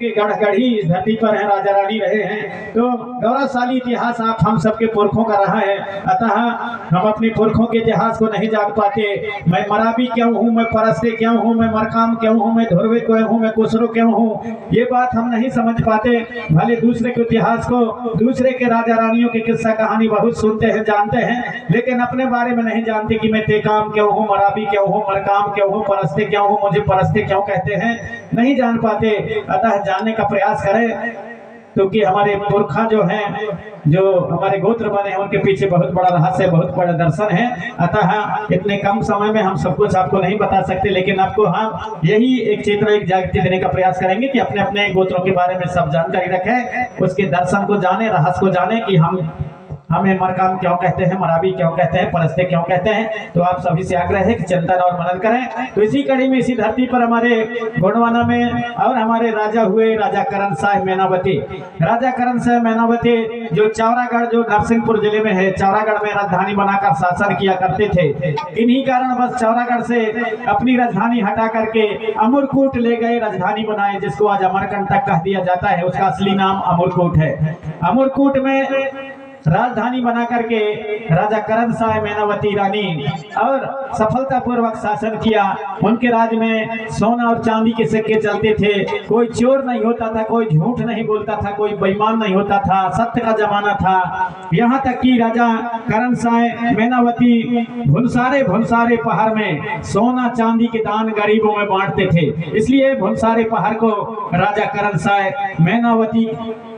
गढ़गढ़ी इस धरती पर है, राजा रानी रहे हैं। तो गौरवशाली इतिहास आप हम सबके पुरखों का रहा है। अतः हम अपने पुरखों के इतिहास को नहीं जान पाते। मैं मराबी क्यों हूँ, मैं परस्ते क्यों हूँ, मैं मरकाम क्यों हूँ, मैं धुरवे क्यों हूँ, मैं कुसरो क्यों हूँ, ये बात हम नहीं समझ पाते। भले दूसरे के इतिहास को, दूसरे के राजा रानियों की किस्सा कहानी बहुत सुनते हैं, जानते हैं, लेकिन अपने बारे में नहीं जानते कि मैं तेकाम क्यों हूँ, मराबी क्यों हूँ, मरकाम क्यों हूँ, परस्ते क्यों हूँ, मुझे परस्ते क्यों कहते हैं, नहीं जान पाते। अतः जानने का प्रयास करें, क्योंकि हमारे पुरखा जो हैं, जो हमारे गोत्र बने हैं, उनके पीछे बहुत बड़ा रहस्य, बहुत बड़ा दर्शन है। अतः इतने कम समय में हम सब कुछ आपको नहीं बता सकते, लेकिन आपको हम यही एक चित्र, एक जागृति देने का प्रयास करेंगे कि अपने अपने गोत्रों के बारे में सब जानकारी रखें, उसके दर्शन को जाने, रहस्य को जाने कि हमें मरकाम क्यों कहते हैं, मराबी क्यों कहते हैं, परस्ते क्यों कहते हैं। तो आप सभी से आग्रह है कि चिंतन और मनन करें। तो इसी कड़ी में, इसी धरती पर हमारे गोंडवाना में और हमारे राजा हुए राजा करण साह मैनावती। राजा करण साह मैनावती जो चौरागढ़, जो नरसिंहपुर जिले में है, चौरागढ़ में राजधानी बनाकर शासन किया करते थे। इन्हीं कारण बस चौरागढ़ से अपनी राजधानी हटा करके अमरकूट ले गए, राजधानी बनाए, जिसको आज अमरकंटक कह दिया जाता है। उसका असली नाम अमरकूट है। अमरकूट में राजधानी बना करके राजा करण साह मैनावती रानी और सफलतापूर्वक शासन किया। उनके राज में सोना और चांदी के सिक्के चलते थे, कोई चोर नहीं होता था, कोई झूठ नहीं बोलता था, कोई बेईमान नहीं होता था, सत्य का जमाना था। यहाँ तक कि राजा करण साह मैनावती भुनसारे पहाड़ में सोना चांदी के दान गरीबों में बांटते थे। इसलिए भुनसारे पहाड़ को राजा करण साह मैनावती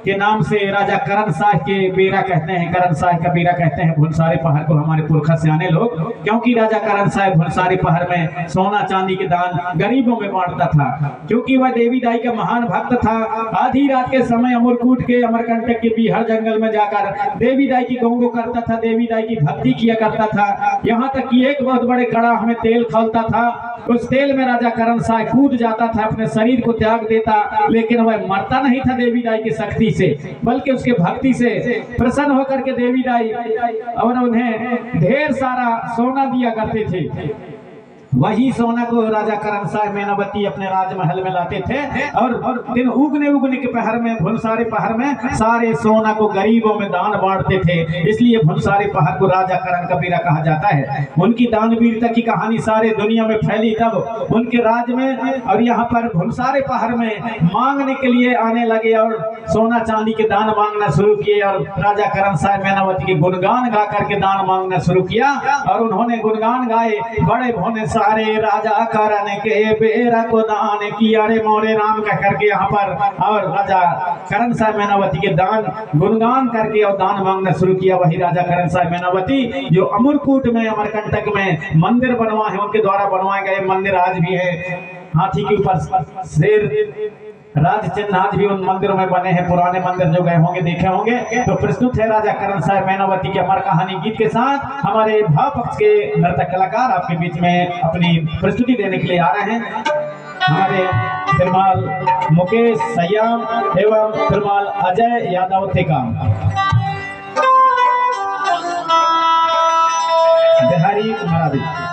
के नाम से राजा करण साह के बेरा कहते हैं, करण साह का बेरा कहते हैं भुनसारे पहाड़ को हमारे पुरखा सियाने लोग, क्योंकि राजा करण साह भुनसारे पहाड़ में सोना चांदी के दान गरीबों में बांटता था। क्योंकि वह देवी दाई का महान भक्त था। आधी रात के समय अमरकूट के, अमरकंटक के बिहार जंगल में जाकर देवी दाई की गौंगो करता था, देवी दाई की भक्ति किया करता था। यहाँ तक कि एक बहुत बड़े कड़ाह में तेल खौलता था, उस तेल में राजा करण साह कूद जाता था, अपने शरीर को त्याग देता, लेकिन वह मरता नहीं था देवी दाई की शक्ति से, बल्कि उसके भक्ति से प्रसन्न होकर के देवी दाई और उन्हें ढेर सारा सोना दिया करते थे। वही सोना को राजा करण साह मैनावती अपने राजमहल में लाते थे और दिन उगने के पहर में, भुनसारे पहाड़ में सारे सोना को गरीबों में दान बांटते थे। इसलिए भुनसारे पहाड़ को राजा करण का बेरा कहा जाता है। उनकी दानवीरता की कहानी सारे दुनिया में फैली तब उनके राज में, और यहाँ पर भुनसारे पहाड़ में मांगने के लिए आने लगे और सोना चांदी के दान मांगना शुरू किए, और राजा करण साह मैनावती के गुणगान गा करके दान मांगना शुरू किया। और उन्होंने गुणगान गाए, बड़े भोने सारे राजा करण के बेरा को दान किया रे मोरे राम कह करके यहाँ पर, और राजा करण साह मैनावती के दान गुणगान करके और दान मांगना शुरू किया। वही राजा करण साह मैनावती जो अमरकूट में, अमरकंटक में मंदिर बनवाए हैं, उनके द्वारा बनवाए गए मंदिर आज भी है। हाथी के ऊपर शेर राज चिन्ह आज भी उन मंदिरों में बने हैं। पुराने मंदिर जो गए होंगे, देखे होंगे। तो प्रस्तुत है राजा करण साह मैनावती के अमर कहानी गीत के साथ हमारे भाव पक्ष के नर्तक कलाकार आपके बीच में अपनी प्रस्तुति देने के लिए आ रहे हैं। हमारे फिल्माल मुकेश सयाम एवं फिल्माल अजय यादव टेकाम, बिहारी मराठी।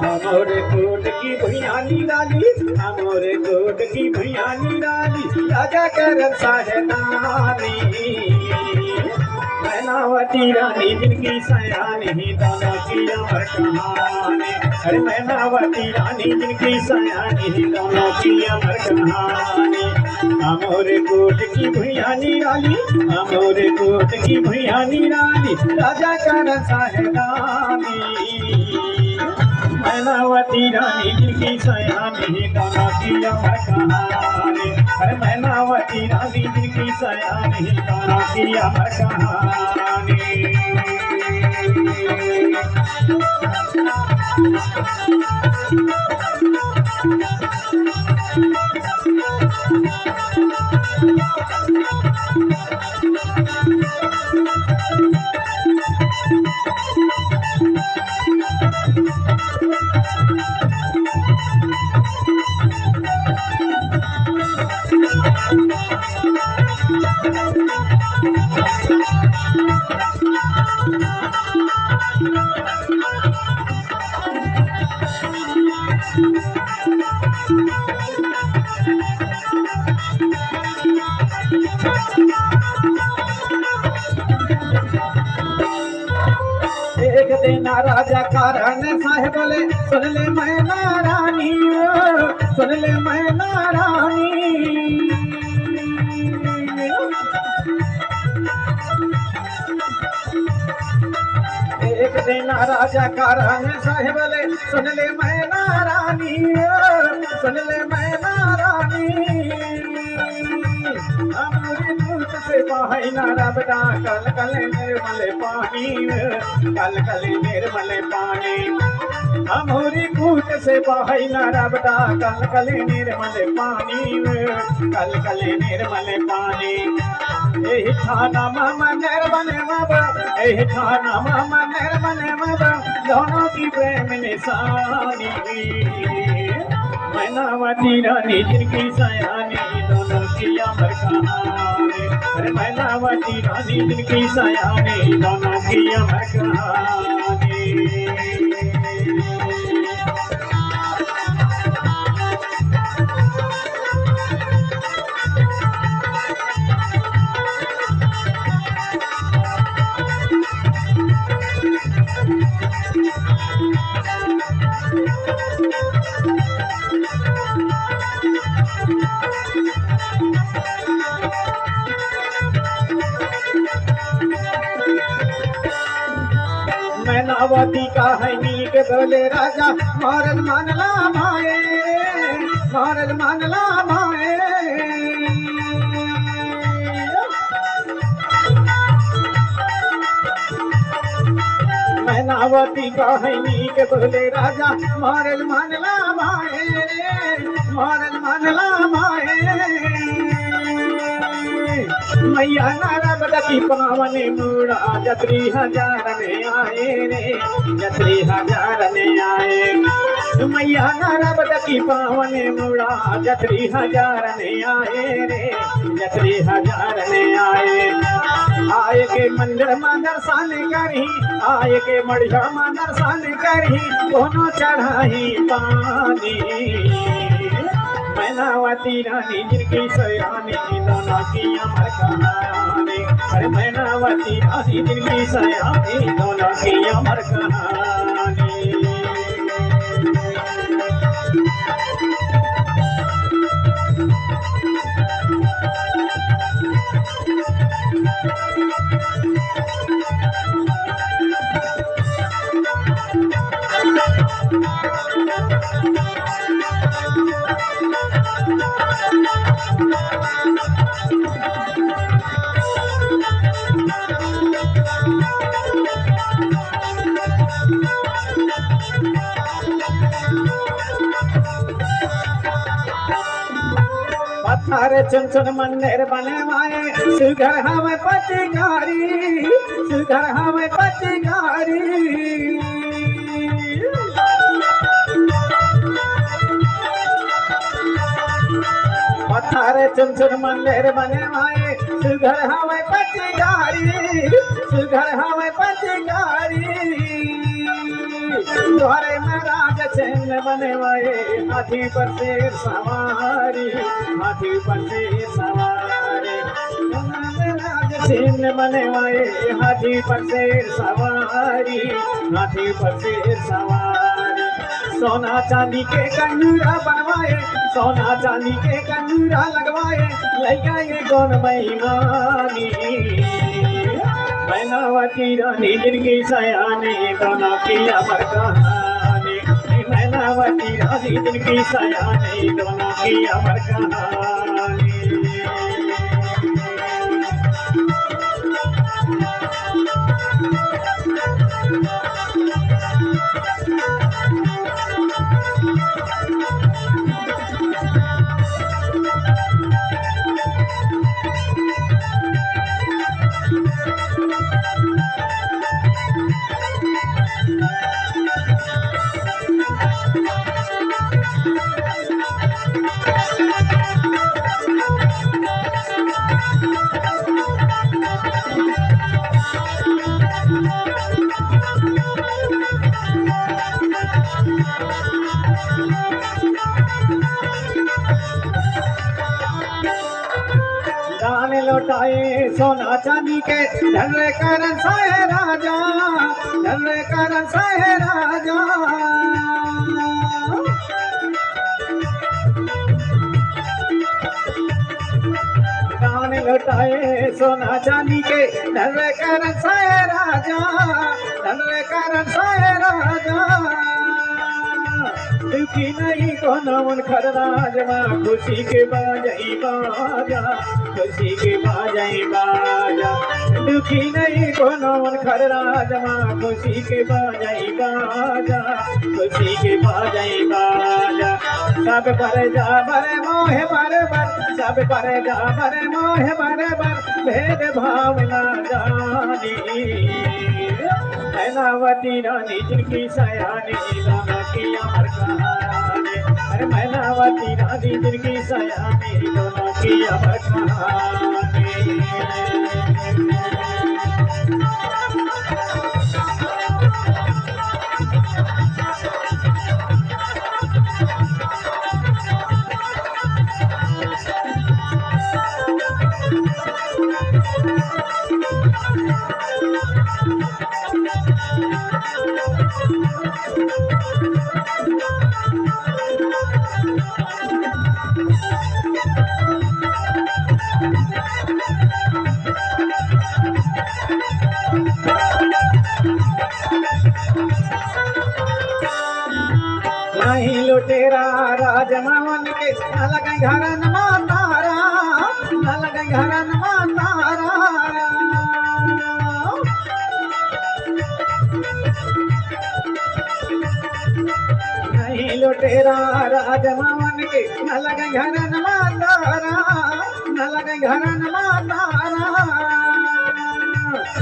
अमरकूट की भैयानी डाली, अमरकूट की भैयानी डाली, राजा करण साह नानी मैनावती रानी जिनकी सयानी, दोनों की अमर कहानी। अरे मैनावती रानी जिनकी सयानी, दोनों की अमर कहानी। अमरकूट की भैयानी डाली, अमरकूट की भैयानी डाली, राजा करण साह नानी मैनावती रानी जिनकी सयानी दोनों की अमर कहानी। अरे मैनावती रानी जिनकी सयानी दोनों की अमर कहानी। एक दिन राजा कारण साहेब बोले सुन ले मैना रानी, सुन ले मैना रानी। एक दिन राजा कारण साहेब बोले सुन ले मैना रानी, सुन ले मैना रानी। हमारी दूत से बहाइना रबदा कल कल निर्मल पानी, कल कल निर्मल पानी। हमारी दूत से बहाइना रबदा कल कल निर्मल पानी, कल कल निर्मल पानी। एहि ठाना मामा निर्मल मामा, एहि ठाना मामा निर्मल मामा, दोनों की प्रेम निशानी। मैनावती रानी जिनकी सयानी दोनों की अमर कहानी। अरे मैनावती रानी जिनकी सयानी दोनों की अमर कहानी। मैनावती का है नीक बोले राजा मारल मानला माए, मारल मानला माए। मैनावती का है नीक बोले राजा मारल मानला माए, मारल मानला माए। मैया नारद की पावन मूड़ा जत्री हजार में आए रे, जत्री हजार में आए। मैया नारद की पावन मूड़ा जत्री हजार में आए रे, जत्री हजार में आए। आए के मंदिर में दर्शन करही, आए के मढ़िया में दर्शन करही, दोनों चढ़ाई पानी। मैनावती रानी जिनकी सयानी दोनों की अमर कहानी। अरे मैनावती रानी जिनकी सयानी दोनों की अमर कहानी। पत्थर चुन चुन मंदिर बनवाए, सुघर हमें पतिकारी, सुघर हमें पतिकारी। पत्थर चुन चुन मंदिर बनवाए, सुघर हमें पतिकारी, सुघर हमें पतिकारी। द्वारे में राज चिन्ह बनवाए, हाथी पर शेर सवारी, हाथी पर शेर सवारी। राज चिन्ह बनवाए, हाथी पर शेर सवारी, हाथी पर शेर सवारी। सोना चांदी के कंगूरा बनवाए, सोना चांदी के कंगूरा लगवाए, लैया ये कौन बेईमानी। मैनावती रानी जिनकी सयानी दोनों की अमर कहानी। मैनावती रानी जिनकी सयानी दोनों की अमर कहानी। दान लौटाए सोना चांदी के धन करण साहे राजा, धन करण साहे राजा। दान लौटाए सोना चांदी के धन करण साहे राजा, धन करण साहे राजा। दुखी नहीं को नमन खरराज माँ खुशी के बाजई बाजा, खुशी के बाजई बाजा। दुखी नहीं को नमन खरराज माँ खुशी के बाजई बाजा, खुशी के बाजई बाजा। सब पर जा बरे मोह बरबर, सब पर जा बरे मोह बरबर, भेद भाव ना जानी। मैनावती रानी जिनकी सयानी दोनों की अमर कहानी। अरे मैनावती रानी जिनकी सयानी दोनों की अमर कहानी। नहीं लुटेरा राजमवन के न लगे घरन मातारा, न लगे घरन मातारा। नहीं लुटेरा राजमवन के न लगे घरन मातारा, न लगे घरन मातारा।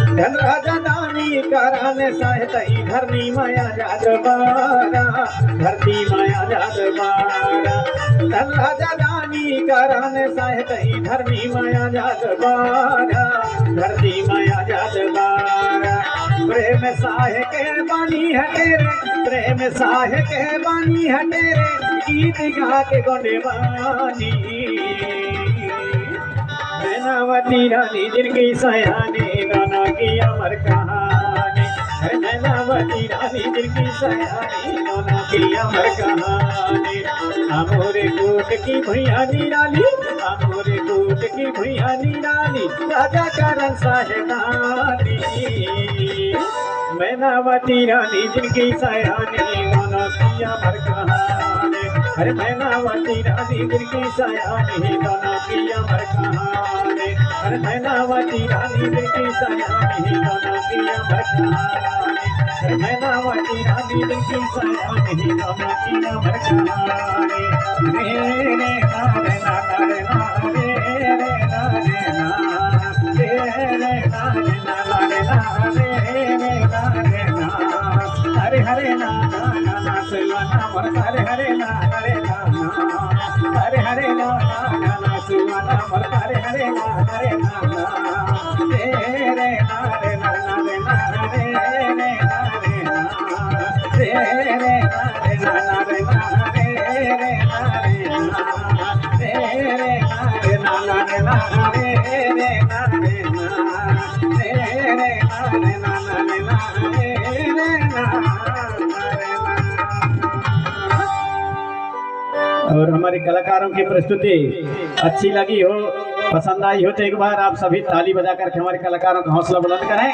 धन राजा दानी कराने साहतई धरनी माया जात बारा, धरती माया जात बारा। धन राजा दानी कराने साहतई धरनी माया जात बारा, धरती माया जात बारा। प्रेम साहे के बानी है तेरे, प्रेम साहे के बानी है तेरे, गीत गा के गोंडे बानी। मैनावती रानी जिनकी सयानी दोनों की अमर कहानी। मैनावती रानी जिनकी सयानी दोनों की अमर कहानी। अमोरे कोट की भैया निराली, अमोरे कोट की भैया निराली, राजा करण साहेबानी। मैनावती रानी जिनकी सयानी दोनों की अमर कहानी। अरे मैनावती रानी जिनकी सयानी दोनों की अमर कहानी। अरे मैनावती रानी जिनकी सयानी दोनों की अमर कहानी। अरे मैनावती रानी जिनकी सयानी दोनों की अमर कहानी। रे रे नारे नारे नारे रे नारे नारे रे नारे नारे नारे रे नारे नारे। हरे हरे नाना नाना सुवाना मर, हरे हरे नाना रे नाना, हरे हरे नाना नाना सुवाना मर, हरे हरे नाना रे नाना। रे रे नारे नाना रे नाना रे रे नारे नाना, रे रे नारे नाना रे नाना रे रे नारे नाना, रे रे नारे नाना रे नाना रे रे नारे नाना, रे रे नारे नाना रे नाना रे रे नारे। और हमारे कलाकारों की प्रस्तुति अच्छी लगी हो, पसंद आई हो तो एक बार आप सभी ताली बजा करके हमारे कलाकारों का हौसला बुलंद करें।